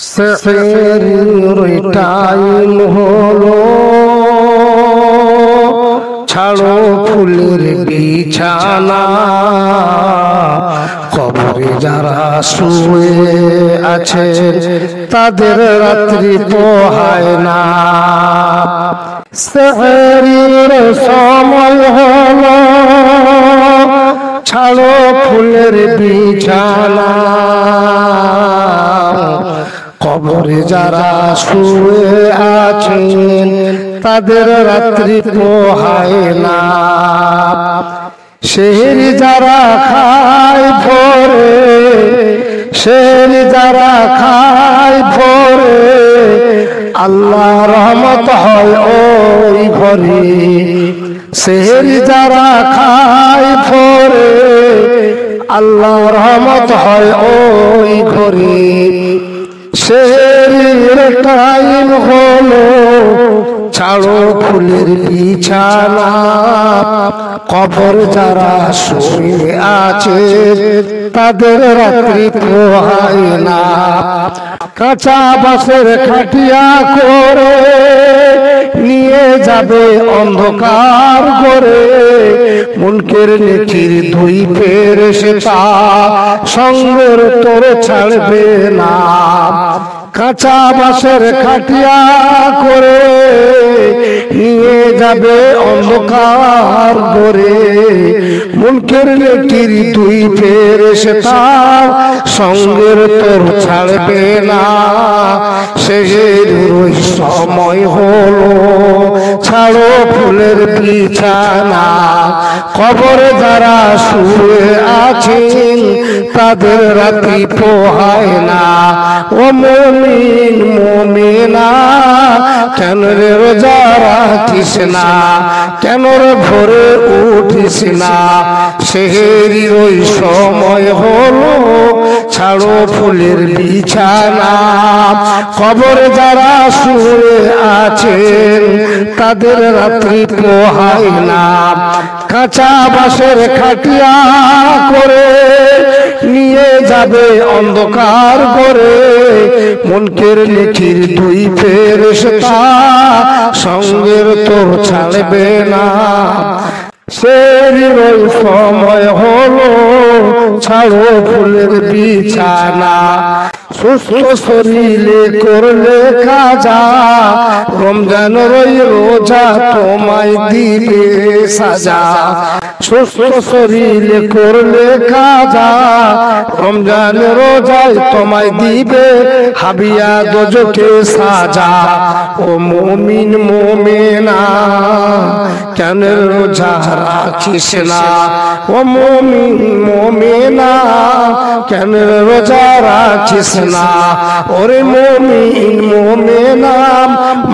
সেহরির time হলো, ছাড়ো ফুলের বিছানা। কবরে যারা শুয়ে আছে তাদের রাত্রি পোহায় না। সেহরির সময় হলো, ছাড়ো ফুলের বিছানা। কবরে যারা শুয়ে আছেন তাদের রাত্রি পোহায় না। সেহরি যারা খায় ভোরে, সেহরি যারা খায় ভোরে, আল্লাহ রহমত হয় ওই ঘরে। সেহরি যারা খায় ভোরে, আল্লাহ রহমত হয় ওই ঘরে। সেহরির টাইম হলো, ছাড়ো ফুলের বিছানা। কবর যারা শুয়ে আছে তাদের রাত্রি পোহায় না। কাঁচা বাঁশের খাটিয়া করে নিয়ে যাবে অন্ধকার করে। মুনকের নেকির দুই ফেরেশতা সঙ্গের তোর ছাড়বে না। কাঁচা বাঁশের খাটিয়া করে নিয়ে যাবে অন্ধকার করে। মুনকের নেকির দুই ফেরেশতা সঙ্গের তোর ছাড়বে না। শেষের ওই সময় হলো, ছাড়ো ফুলের বিছানা। কবরে যারা শুয়ে আছেন তাদের রাত্রি পোহায় না। ও মুমিন মুমিনা, কেন রে রোজা রাখিস না? কেন রে ভোরে উঠিস না? সেহরির ওই সময় হলো, ছাড়ো ফুলের বিছানা। কবরে যারা শুয়ে আছেন তাদের রাত্রি পোহায় না। কাঁচা বাঁশের খাটিয়া করে নিয়ে যাবে অন্ধকার করে। মুনকের নেকির দুই ফেরেশতা সঙ্গের তোর ছাড়বে না। সেহরির ওই সময় হলো, ছাড়ো ফুলের বিছানা। সুস্থ শরীরে করলে কাজা, রমজানের ওই রোজা তোমায় দিবে সাজা। সুস্থ শরীরে করলে কাজা, রমজানের রোজায় তোমায় দিবে হাবিয়া দোজকে সাজা। ও মুমিন মুমিনা, কেন রোজা রাখিস না? ও মুমিন মুমিনা, কেন রোজা রাখিস না? ওরে মুমিন মুমিনা,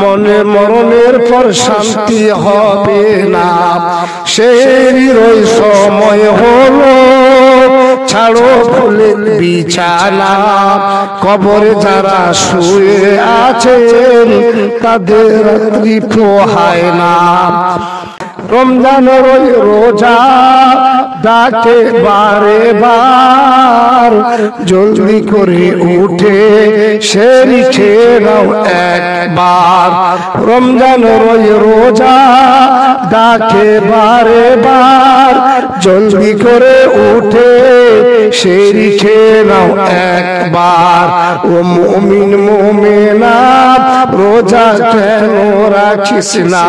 মনে মরণের পর শান্তি হবে না। সেহরির ওই সময় হলো, ছাড়ো ফুলের বিছানা। কবরে যারা শুয়ে আছেন তাদের রাত্রি পোহায় না। রমজানের ওই রোজা ডাকে বারে বার, জলদি করে উঠে সেহরি খেয়ে নাও একবার। রমজানের ওই রোজা ডাকে বারে বার, জলদি করে উঠে সেহরি খেয়ে নাও একবার। ও মুমিন মুমিনা, রোজা কেন রাখিস না?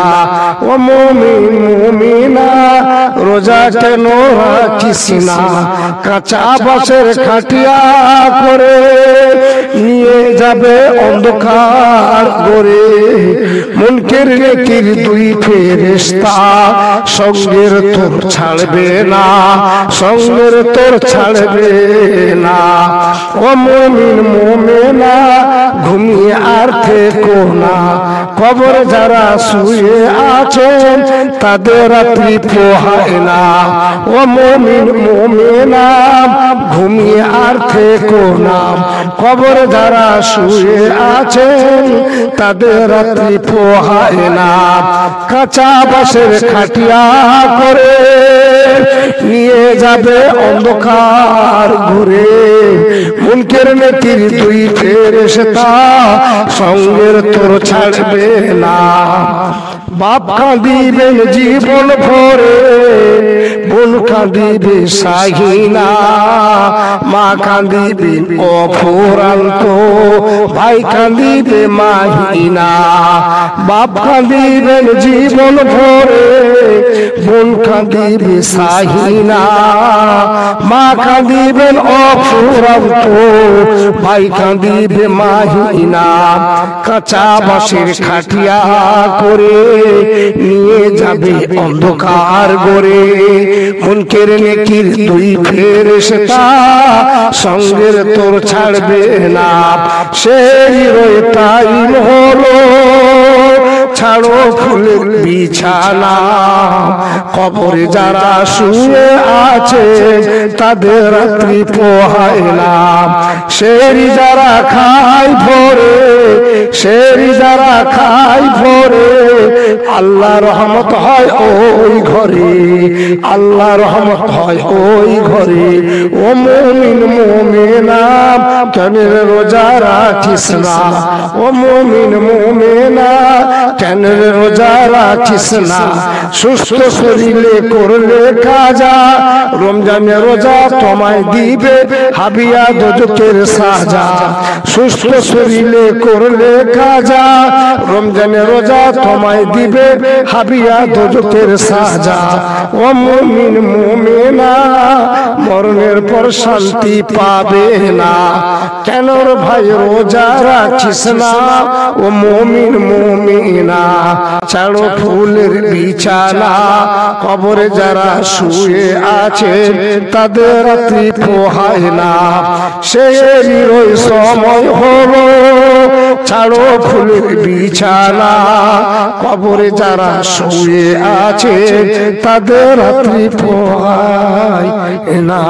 ও মুমিন মুমিনা, রোজা কেন রাখিস না? কাঁচা বাঁশের খাটিয়া করে নিয়ে যাবে অন্ধকার করে। মুনকের নেকির দুই ফেরেশতা সঙ্গের তোর ছাড়বে না। সঙ্গের তোর ছাড়বে না। ও মুমিন মুমিনা, ঘুমিয়ে আর থেকো না। কবর যারা শুয়ে আছেন তাদের রাত্রি পোহায় না। ও মুমিন মুমিনা, ঘুমিয়ে আর থেকো না। কবর যারা শুয়ে আছেন তাদের রাত্রি পোহায় না। কাঁচা বাঁশের খাটিয়া করে নিয়ে যাবে অন্ধকার ঘুরে। মুনকের নেকির দুই ফেরেশতা সঙ্গের তোর ছাড়বে না। বাপ কাঁদিবেন জীবন ভরে, বোন কাঁদিবে শাহিনা, মা কাঁদিবেন অফুরান্ত, ভাই কাঁদিবে মাহিনা। বাপ কাঁদিবেন জীবন ভরে, বোন কাঁদিবে শাহিনা, মা কাঁদিবেন অফুরান্ত, ভাই কাঁদিবে মাহিনা। কাঁচা বাঁশের খাটিয়া করে নিয়ে যাবে অন্ধকার গড়ে। মুনকের নেকির দুই ফেরেশতা সঙ্গের তোর ছাড়বে না। সেই রয়ে টাইম হলো, ছাড়ো ফুলের বিছানা। কবরে যারা শুয়ে আছে তাদের রাত্রি পোহায় না। সেই যারা খায় ভোরে, সেই যারা খায় ভোরে, আল্লাহ রহমত হয় ওই ঘরে, আল্লাহ রহমত হয় ওই ঘরে। ও মুমিন মুমিনা কেন রোজা রাখিস না, ও মুমিন মুমিনা কেন রোজা রাখিস না। সুস্থ শরীরে করলে কাজা, রমজানে রোজা তোমায় দিবে হাবিয়া দোজকের সাজা। সুস্থ শরীরে করলে কাজা, রমজানে রোজা তোমায় দিবে হাবিয়া দোজকের সাজা। ও মুমিন মুমিনা মরণের পর শান্তি পাবে না, কেন ভাই রোজা রাখিস না। ও মুমিন মুমিনা ছাড়ো ফুলের বিছানা। কবরে যারা শুয়ে আছে তাদের রাত্রি পোহায় না। সেই ওই সময় হলো, ছাড়ো ফুলের বিছানা। কবরে যারা শুয়ে আছে তাদের রাত্রি পোহায় না।